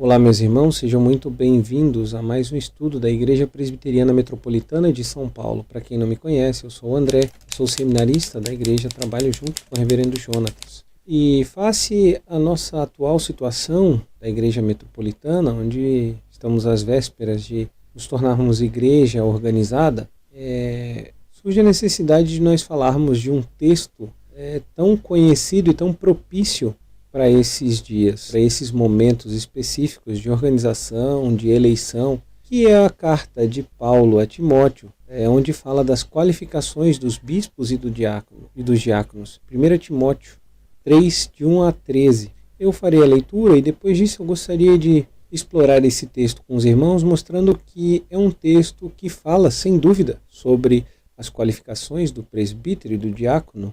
Olá, meus irmãos, sejam muito bem-vindos a mais um estudo da Igreja Presbiteriana Metropolitana de São Paulo. Para quem não me conhece, eu sou o André, sou seminarista da igreja, trabalho junto com o reverendo Jonatas. E face à nossa atual situação da Igreja Metropolitana, onde estamos às vésperas de nos tornarmos igreja organizada, surge a necessidade de nós falarmos de um texto tão conhecido e tão propício para esses dias, para esses momentos específicos de organização, de eleição, que é a carta de Paulo a Timóteo, onde fala das qualificações dos bispos e dos diáconos. 1 Timóteo 3, de 1 a 13. Eu farei a leitura e depois disso eu gostaria de explorar esse texto com os irmãos, mostrando que é um texto que fala, sem dúvida, sobre as qualificações do presbítero e do diácono,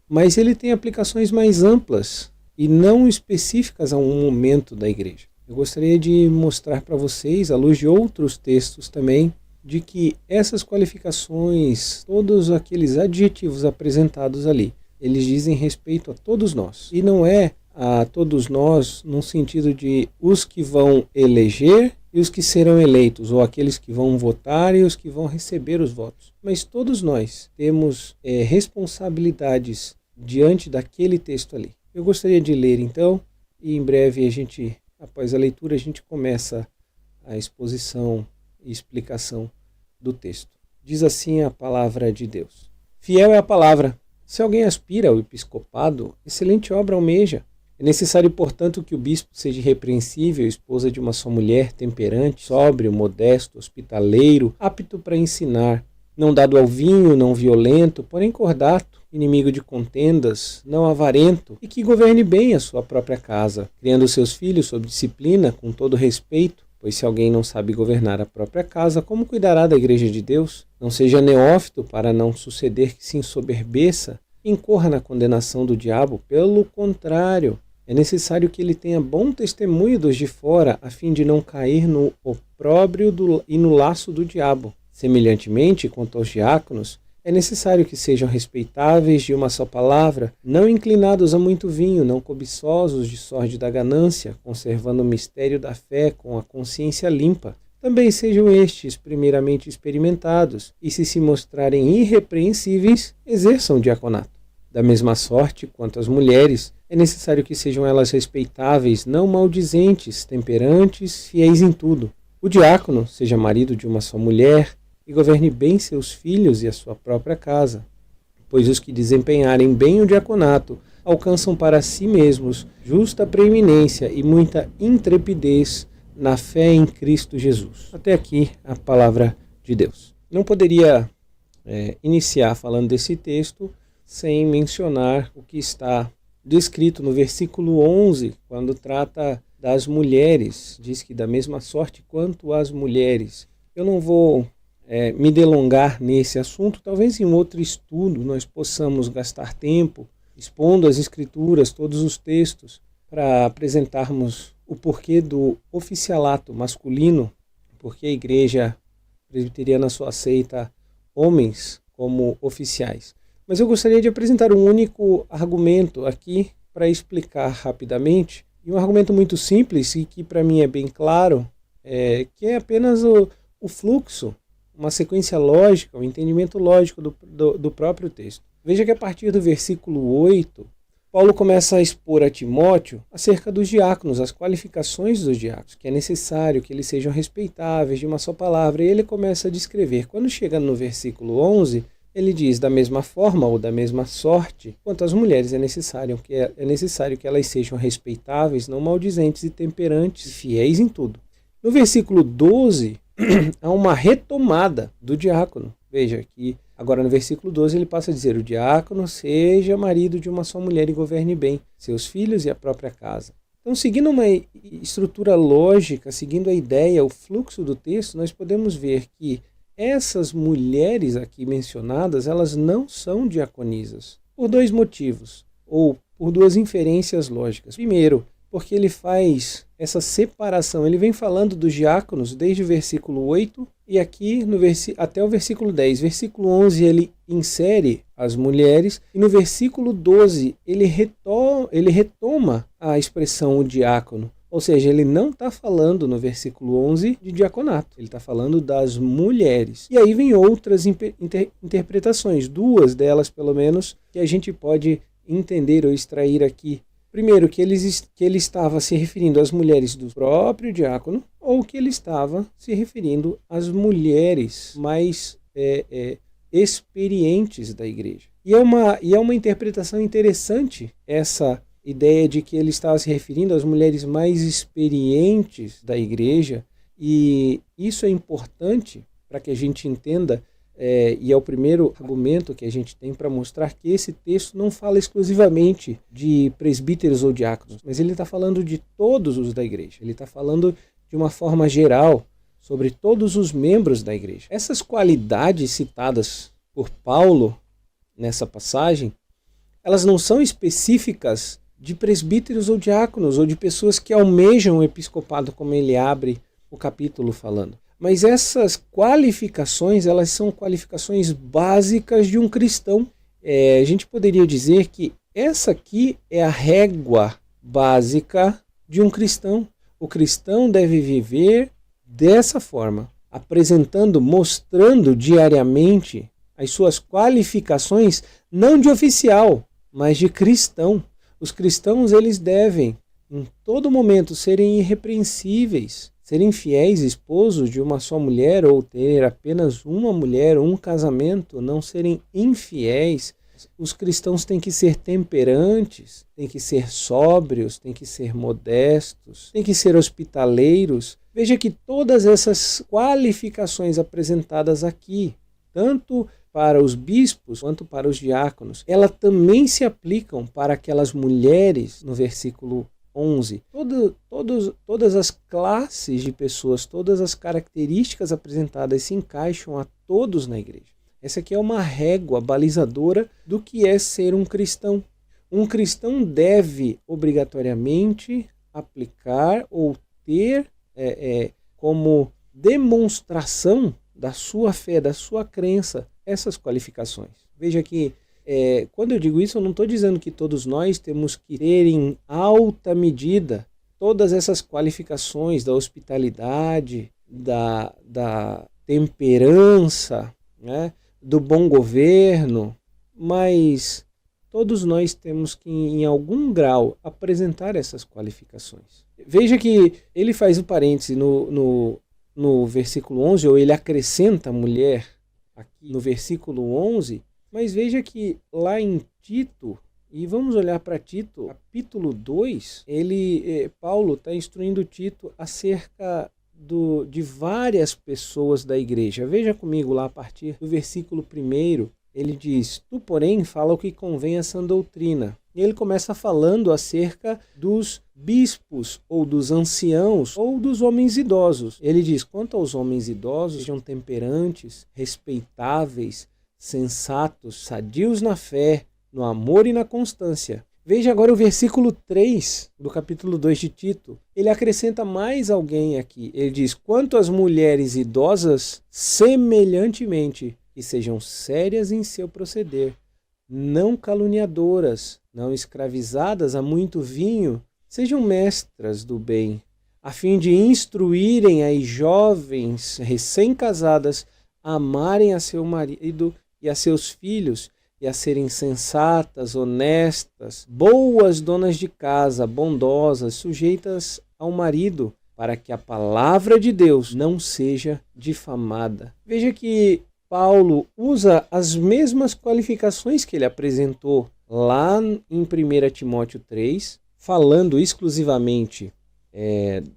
mas ele tem aplicações mais amplas e não específicas a um momento da igreja. Eu gostaria de mostrar para vocês, à luz de outros textos também, de que essas qualificações, todos aqueles adjetivos apresentados ali, eles dizem respeito a todos nós. E não é a todos nós no sentido de os que vão eleger e os que serão eleitos, ou aqueles que vão votar e os que vão receber os votos. Mas todos nós temos responsabilidades diante daquele texto ali. Eu gostaria de ler então, e em breve após a leitura, a gente começa a exposição e explicação do texto. Diz assim a palavra de Deus. Fiel é a palavra. Se alguém aspira ao episcopado, excelente obra almeja. É necessário, portanto, que o bispo seja irrepreensível, esposa de uma só mulher, temperante, sóbrio, modesto, hospitaleiro, apto para ensinar, não dado ao vinho, não violento, porém cordato, inimigo de contendas, não avarento, e que governe bem a sua própria casa, criando seus filhos sob disciplina, com todo respeito, pois se alguém não sabe governar a própria casa, como cuidará da igreja de Deus? Não seja neófito, para não suceder que se ensoberbeça e incorra na condenação do diabo. Pelo contrário, é necessário que ele tenha bom testemunho dos de fora, a fim de não cair no opróbrio e no laço do diabo. Semelhantemente, quanto aos diáconos, é necessário que sejam respeitáveis de uma só palavra, não inclinados a muito vinho, não cobiçosos de sorte da ganância, conservando o mistério da fé com a consciência limpa. Também sejam estes primeiramente experimentados, e se mostrarem irrepreensíveis, exerçam o diaconato. Da mesma sorte, quanto às mulheres, é necessário que sejam elas respeitáveis, não maldizentes, temperantes, fiéis em tudo. O diácono seja marido de uma só mulher, e governe bem seus filhos e a sua própria casa, pois os que desempenharem bem o diaconato alcançam para si mesmos justa preeminência e muita intrepidez na fé em Cristo Jesus. Até aqui a palavra de Deus. Não poderia iniciar falando desse texto sem mencionar o que está descrito no versículo 11, quando trata das mulheres. Diz que da mesma sorte quanto as mulheres. Eu não vou me delongar nesse assunto. Talvez em outro estudo nós possamos gastar tempo expondo as escrituras, todos os textos, para apresentarmos o porquê do oficialato masculino, porque a igreja presbiteriana só aceita homens como oficiais. Mas eu gostaria de apresentar um único argumento aqui para explicar rapidamente, e um argumento muito simples e que para mim é bem claro, que é apenas o fluxo, uma sequência lógica, um entendimento lógico do próprio texto. Veja que a partir do versículo 8, Paulo começa a expor a Timóteo acerca dos diáconos, as qualificações dos diáconos, que é necessário que eles sejam respeitáveis de uma só palavra, e ele começa a descrever. Quando chega no versículo 11, ele diz, da mesma forma ou da mesma sorte, quanto às mulheres é necessário que elas sejam respeitáveis, não maldizentes e temperantes, fiéis em tudo. No versículo 12, há uma retomada do diácono. Veja que agora no versículo 12 ele passa a dizer: o diácono seja marido de uma só mulher e governe bem seus filhos e a própria casa. Então, seguindo uma estrutura lógica, seguindo a ideia, o fluxo do texto, nós podemos ver que essas mulheres aqui mencionadas, elas não são diaconisas, por dois motivos, ou por duas inferências lógicas. Primeiro, porque ele faz essa separação. Ele vem falando dos diáconos desde o versículo 8 e aqui até o versículo 10. Versículo 11 ele insere as mulheres e no versículo 12 ele retoma a expressão o diácono. Ou seja, ele não está falando no versículo 11 de diaconato, ele está falando das mulheres. E aí vem outras interpretações, duas delas pelo menos, que a gente pode entender ou extrair aqui. Primeiro, que ele estava se referindo às mulheres do próprio diácono, ou que ele estava se referindo às mulheres mais experientes da igreja. E é uma interpretação interessante essa ideia de que ele estava se referindo às mulheres mais experientes da igreja, e isso é importante para que a gente entenda, e é o primeiro argumento que a gente tem para mostrar que esse texto não fala exclusivamente de presbíteros ou diáconos, mas ele está falando de todos os da igreja, ele está falando de uma forma geral sobre todos os membros da igreja. Essas qualidades citadas por Paulo nessa passagem, elas não são específicas de presbíteros ou diáconos, ou de pessoas que almejam o episcopado, como ele abre o capítulo falando. Mas essas qualificações, elas são qualificações básicas de um cristão. A gente poderia dizer que essa aqui é a régua básica de um cristão. O cristão deve viver dessa forma, apresentando, mostrando diariamente as suas qualificações, não de oficial, mas de cristão. Os cristãos, eles devem, em todo momento, serem irrepreensíveis, serem fiéis esposos de uma só mulher, ou ter apenas uma mulher, um casamento, não serem infiéis. Os cristãos têm que ser temperantes, têm que ser sóbrios, têm que ser modestos, têm que ser hospitaleiros. Veja que todas essas qualificações apresentadas aqui, tanto para os bispos quanto para os diáconos, elas também se aplicam para aquelas mulheres no versículo 11. Todas as classes de pessoas, todas as características apresentadas se encaixam a todos na igreja. Essa aqui é uma régua balizadora do que é ser um cristão. Um cristão deve obrigatoriamente aplicar ou ter como demonstração da sua fé, da sua crença, essas qualificações. Veja que quando eu digo isso, eu não estou dizendo que todos nós temos que ter em alta medida todas essas qualificações da hospitalidade, da temperança, né, do bom governo, mas todos nós temos que, em algum grau, apresentar essas qualificações. Veja que ele faz o parêntese no versículo 11, ou ele acrescenta a mulher aqui no versículo 11, mas veja que lá em Tito, e vamos olhar para Tito, capítulo 2, Paulo está instruindo Tito acerca de várias pessoas da igreja. Veja comigo lá a partir do versículo 1, ele diz: tu, porém, fala o que convém a sã doutrina. E ele começa falando acerca dos bispos, ou dos anciãos, ou dos homens idosos. Ele diz: quanto aos homens idosos, sejam temperantes, respeitáveis, sensatos, sadios na fé, no amor e na constância. Veja agora o versículo 3 do capítulo 2 de Tito. Ele acrescenta mais alguém aqui. Ele diz: quanto às mulheres idosas, semelhantemente, que sejam sérias em seu proceder, não caluniadoras, não escravizadas a muito vinho, sejam mestras do bem, a fim de instruírem as jovens recém-casadas a amarem a seu marido e a seus filhos, e a serem sensatas, honestas, boas donas de casa, bondosas, sujeitas ao marido, para que a palavra de Deus não seja difamada. Veja que Paulo usa as mesmas qualificações que ele apresentou lá em 1 Timóteo 3, falando exclusivamente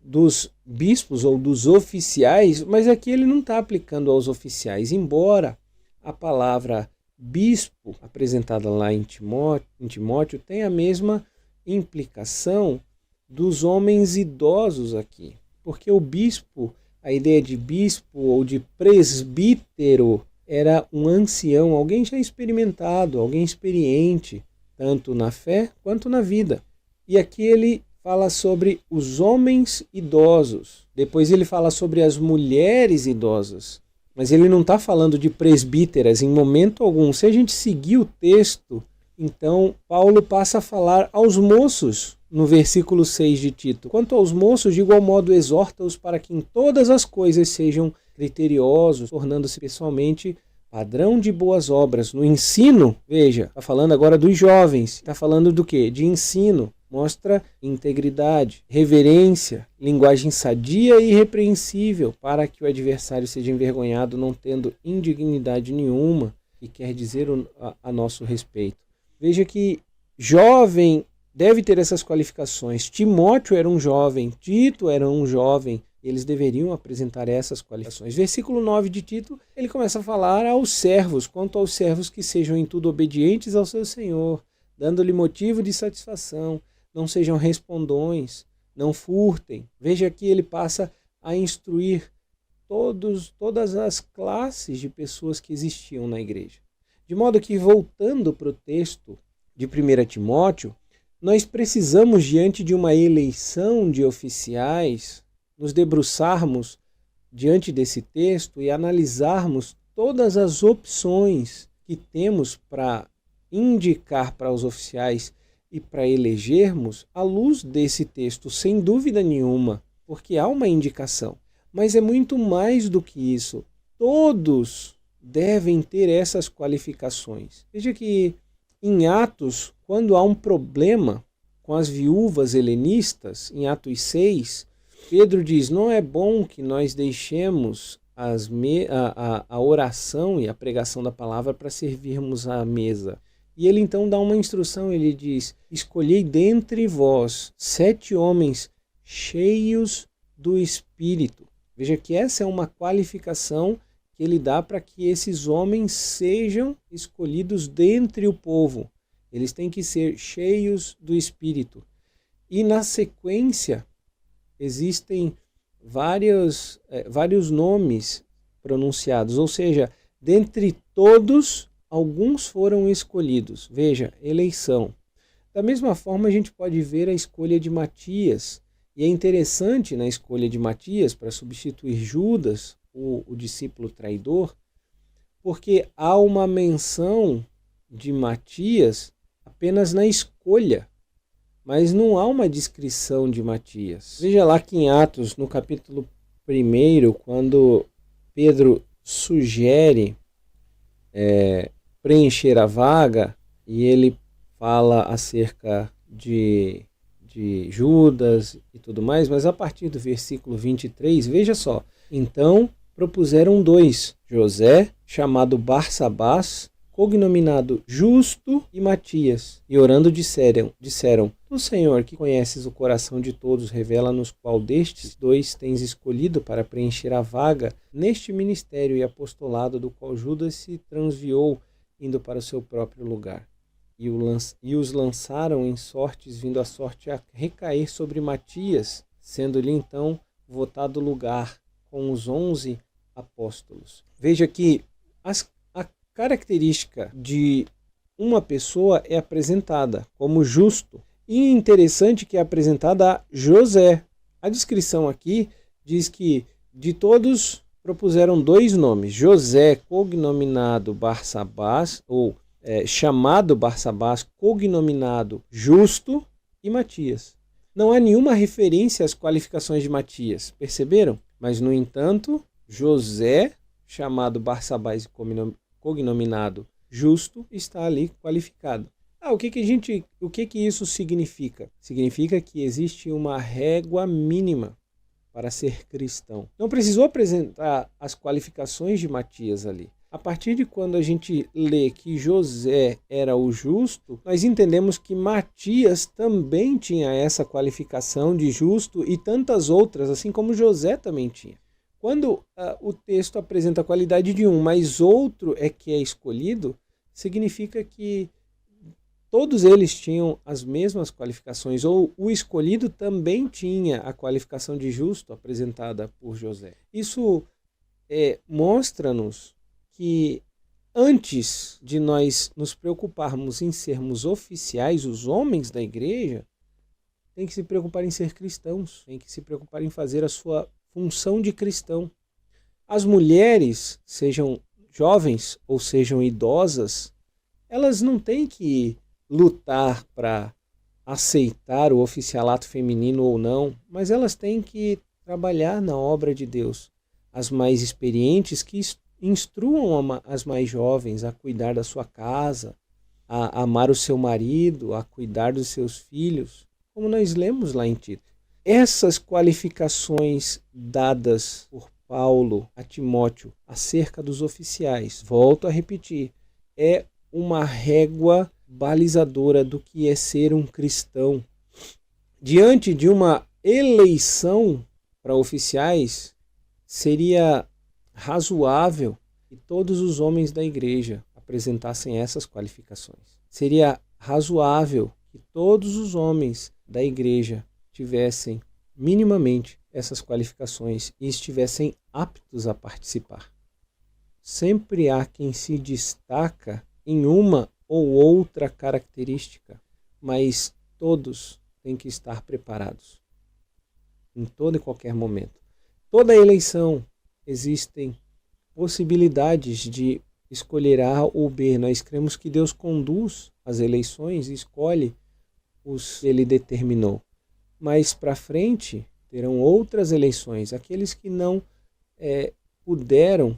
dos bispos ou dos oficiais, mas aqui ele não está aplicando aos oficiais, embora a palavra bispo, apresentada lá em Timóteo, tem a mesma implicação dos homens idosos aqui. Porque o bispo, a ideia de bispo ou de presbítero, era um ancião, alguém já experimentado, alguém experiente, tanto na fé quanto na vida. E aqui ele fala sobre os homens idosos. Depois ele fala sobre as mulheres idosas. Mas ele não está falando de presbíteras em momento algum. Se a gente seguir o texto Então, Paulo passa a falar aos moços, no versículo 6 de Tito. Quanto aos moços, de igual modo exorta-os para que em todas as coisas sejam criteriosos, tornando-se pessoalmente padrão de boas obras. No ensino, veja, está falando agora dos jovens, está falando do quê? De ensino. Mostra integridade, reverência, linguagem sadia e irrepreensível, para que o adversário seja envergonhado, não tendo indignidade nenhuma, e quer dizer a nosso respeito. Veja que jovem deve ter essas qualificações. Timóteo era um jovem, Tito era um jovem, eles deveriam apresentar essas qualificações. Versículo 9 de Tito, ele começa a falar aos servos, quanto aos servos que sejam em tudo obedientes ao seu Senhor, dando-lhe motivo de satisfação, não sejam respondões, não furtem. Veja que ele passa a instruir todas as classes de pessoas que existiam na igreja. De modo que, voltando para o texto de 1 Timóteo, nós precisamos, diante de uma eleição de oficiais, nos debruçarmos diante desse texto e analisarmos todas as opções que temos para indicar para os oficiais e para elegermos à luz desse texto, sem dúvida nenhuma, porque há uma indicação. Mas é muito mais do que isso. Todos devem ter essas qualificações. Veja que em Atos, quando há um problema com as viúvas helenistas, em Atos 6, Pedro diz, não é bom que nós deixemos a oração e a pregação da palavra para servirmos à mesa. E ele então dá uma instrução, ele diz, escolhei dentre vós 7 homens cheios do Espírito. Veja que essa é uma qualificação que ele dá para que esses homens sejam escolhidos dentre o povo. Eles têm que ser cheios do Espírito. E na sequência, existem vários nomes pronunciados, ou seja, dentre todos, alguns foram escolhidos. Veja, eleição. Da mesma forma, a gente pode ver a escolha de Matias. E é interessante na escolha de Matias para substituir Judas, o discípulo traidor, porque há uma menção de Matias apenas na escolha, mas não há uma descrição de Matias. Veja lá que em Atos, no capítulo 1, quando Pedro sugere preencher a vaga, e ele fala acerca de Judas e tudo mais, mas a partir do versículo 23, veja só, então propuseram 2, José, chamado Barsabás, cognominado Justo, e Matias, e orando disseram, tu, Senhor, que conheces o coração de todos, revela-nos qual destes 2 tens escolhido para preencher a vaga neste ministério e apostolado do qual Judas se transviou, indo para o seu próprio lugar. E os lançaram em sortes, vindo a sorte a recair sobre Matias, sendo-lhe então votado lugar com os 11 apóstolos. Veja que a característica de uma pessoa é apresentada como justo. E interessante que é apresentada a José. A descrição aqui diz que de todos propuseram 2 nomes. José, cognominado Barsabás, ou chamado Barsabás, cognominado Justo, e Matias. Não há nenhuma referência às qualificações de Matias, perceberam? Mas, no entanto, José, chamado Barsabás e cognominado Justo, está ali qualificado. O que isso significa? Significa que existe uma régua mínima para ser cristão. Não precisou apresentar as qualificações de Matias ali. A partir de quando a gente lê que José era o justo, nós entendemos que Matias também tinha essa qualificação de justo e tantas outras, assim como José também tinha. Quando o texto apresenta a qualidade de um, mas outro é que é escolhido, significa que todos eles tinham as mesmas qualificações, ou o escolhido também tinha a qualificação de justo apresentada por José. Isso mostra-nos que antes de nós nos preocuparmos em sermos oficiais, os homens da igreja têm que se preocupar em ser cristãos, têm que se preocupar em fazer a sua função de cristão. As mulheres, sejam jovens ou sejam idosas, elas não têm que lutar para aceitar o oficialato feminino ou não, mas elas têm que trabalhar na obra de Deus. As mais experientes que instruam as mais jovens a cuidar da sua casa, a amar o seu marido, a cuidar dos seus filhos, como nós lemos lá em Tito. Essas qualificações dadas por Paulo a Timóteo acerca dos oficiais, volto a repetir, é uma régua balizadora do que é ser um cristão. Diante de uma eleição para oficiais, seria razoável que todos os homens da igreja apresentassem essas qualificações. Seria razoável que todos os homens da igreja tivessem minimamente essas qualificações e estivessem aptos a participar. Sempre há quem se destaca em uma ou outra característica, mas todos têm que estar preparados em todo e qualquer momento. Toda eleição existem possibilidades de escolher A ou B. Nós cremos que Deus conduz as eleições e escolhe os que Ele determinou. Mas para frente terão outras eleições. Aqueles que não puderam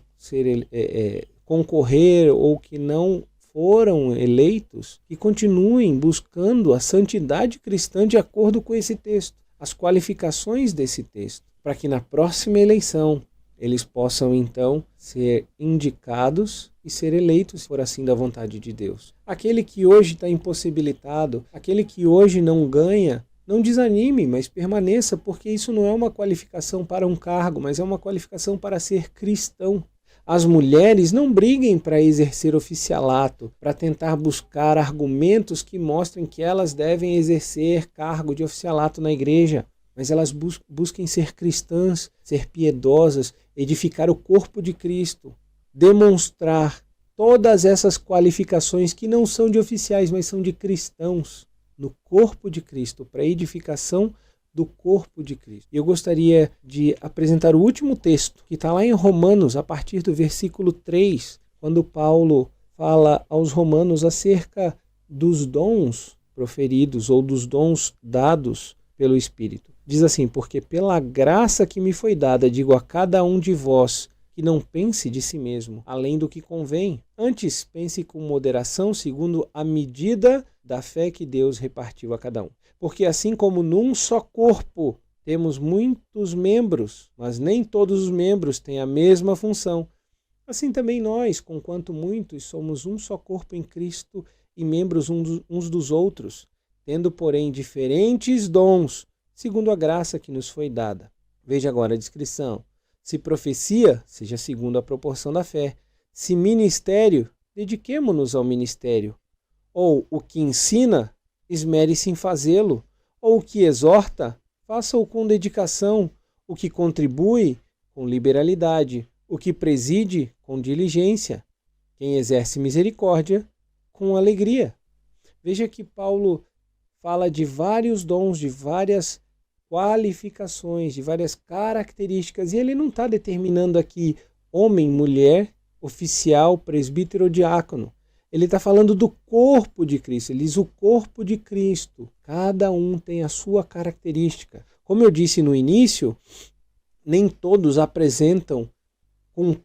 concorrer ou que não foram eleitos, que continuem buscando a santidade cristã de acordo com esse texto, as qualificações desse texto, para que na próxima eleição eles possam então ser indicados e ser eleitos, se for assim da vontade de Deus. Aquele que hoje está impossibilitado, aquele que hoje não ganha, não desanime, mas permaneça, porque isso não é uma qualificação para um cargo, mas é uma qualificação para ser cristão. As mulheres não briguem para exercer oficialato, para tentar buscar argumentos que mostrem que elas devem exercer cargo de oficialato na igreja, mas elas busquem ser cristãs, ser piedosas, edificar o corpo de Cristo, demonstrar todas essas qualificações que não são de oficiais, mas são de cristãos, no corpo de Cristo, para a edificação do corpo de Cristo. E eu gostaria de apresentar o último texto, que está lá em Romanos, a partir do versículo 3, quando Paulo fala aos romanos acerca dos dons proferidos ou dos dons dados pelo Espírito. Diz assim: porque pela graça que me foi dada, digo a cada um de vós, que não pense de si mesmo, além do que convém. Antes, pense com moderação, segundo a medida da fé que Deus repartiu a cada um. Porque assim como num só corpo temos muitos membros, mas nem todos os membros têm a mesma função, assim também nós, conquanto muitos, somos um só corpo em Cristo e membros uns dos outros, tendo, porém, diferentes dons, segundo a graça que nos foi dada. Veja agora a descrição. Se profecia, seja segundo a proporção da fé. Se ministério, dediquemo-nos ao ministério. Ou o que ensina, esmere-se em fazê-lo. Ou o que exorta, faça-o com dedicação. O que contribui, com liberalidade. O que preside, com diligência. Quem exerce misericórdia, com alegria. Veja que Paulo fala de vários dons, de várias qualificações, de várias características, e ele não está determinando aqui homem, mulher, oficial, presbítero ou diácono. Ele está falando do corpo de Cristo. Ele diz o corpo de Cristo. Cada um tem a sua característica. Como eu disse no início, nem todos apresentam com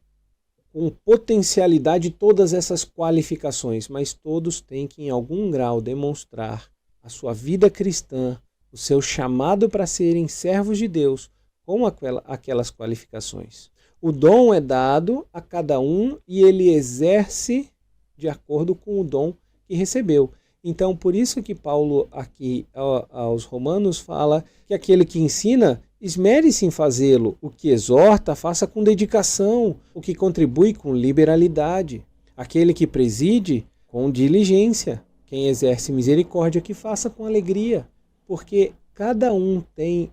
potencialidade todas essas qualificações, mas todos têm que, em algum grau, demonstrar a sua vida cristã, o seu chamado para serem servos de Deus com aquelas qualificações. O dom é dado a cada um e ele exerce de acordo com o dom que recebeu. Então, por isso que Paulo aqui aos Romanos fala que aquele que ensina, esmere-se em fazê-lo. O que exorta, faça com dedicação. O que contribui, com liberalidade. Aquele que preside, com diligência. Quem exerce misericórdia, que faça com alegria. Porque cada um tem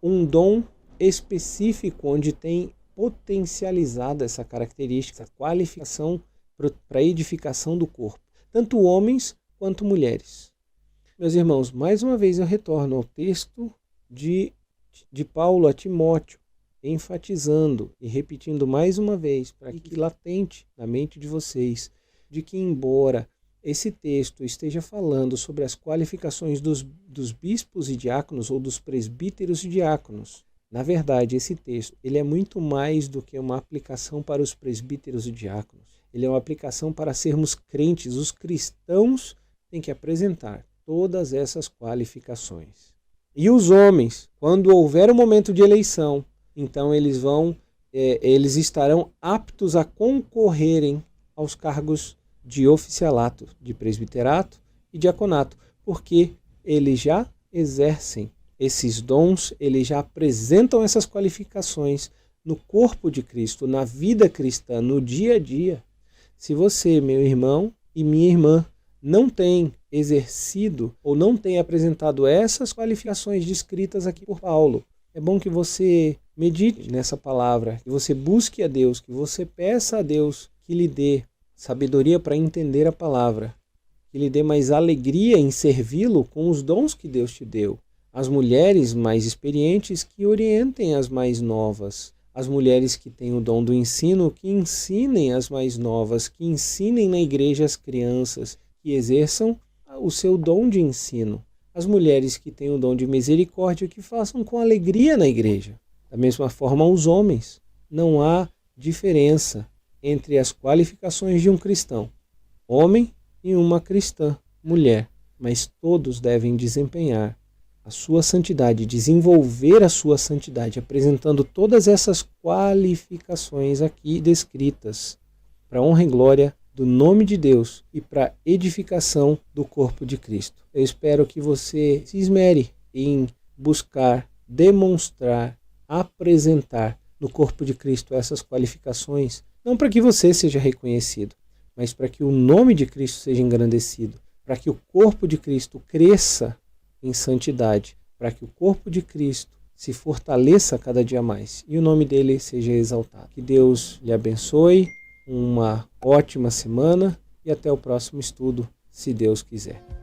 um dom específico onde tem potencializado essa característica, essa qualificação para a edificação do corpo. Tanto homens quanto mulheres. Meus irmãos, mais uma vez eu retorno ao texto de Paulo a Timóteo, enfatizando e repetindo mais uma vez, para que latente na mente de vocês, de que embora esse texto esteja falando sobre as qualificações dos bispos e diáconos ou dos presbíteros e diáconos, na verdade, esse texto ele é muito mais do que uma aplicação para os presbíteros e diáconos. Ele é uma aplicação para sermos crentes. Os cristãos têm que apresentar todas essas qualificações. E os homens, quando houver um momento de eleição, então eles estarão aptos a concorrerem aos cargos de oficialato, de presbiterato e diaconato, porque eles já exercem esses dons, eles já apresentam essas qualificações no corpo de Cristo, na vida cristã, no dia a dia. Se você, meu irmão e minha irmã, não tem exercido ou não tem apresentado essas qualificações descritas aqui por Paulo, é bom que você medite nessa palavra, que você busque a Deus, que você peça a Deus que lhe dê sabedoria para entender a palavra, que lhe dê mais alegria em servi-lo com os dons que Deus te deu. As mulheres mais experientes que orientem as mais novas, as mulheres que têm o dom do ensino que ensinem as mais novas, que ensinem na igreja as crianças, que exerçam o seu dom de ensino. As mulheres que têm o dom de misericórdia que façam com alegria na igreja. Da mesma forma os homens. Não há diferença entre as qualificações de um cristão, homem, e uma cristã, mulher, mas todos devem desempenhar a sua santidade, desenvolver a sua santidade, apresentando todas essas qualificações aqui descritas, para a honra e glória do nome de Deus e para a edificação do corpo de Cristo. Eu espero que você se esmere em buscar, demonstrar, apresentar no corpo de Cristo essas qualificações, não para que você seja reconhecido, mas para que o nome de Cristo seja engrandecido, para que o corpo de Cristo cresça em santidade, para que o corpo de Cristo se fortaleça cada dia mais e o nome dele seja exaltado. Que Deus lhe abençoe, uma ótima semana e até o próximo estudo, se Deus quiser.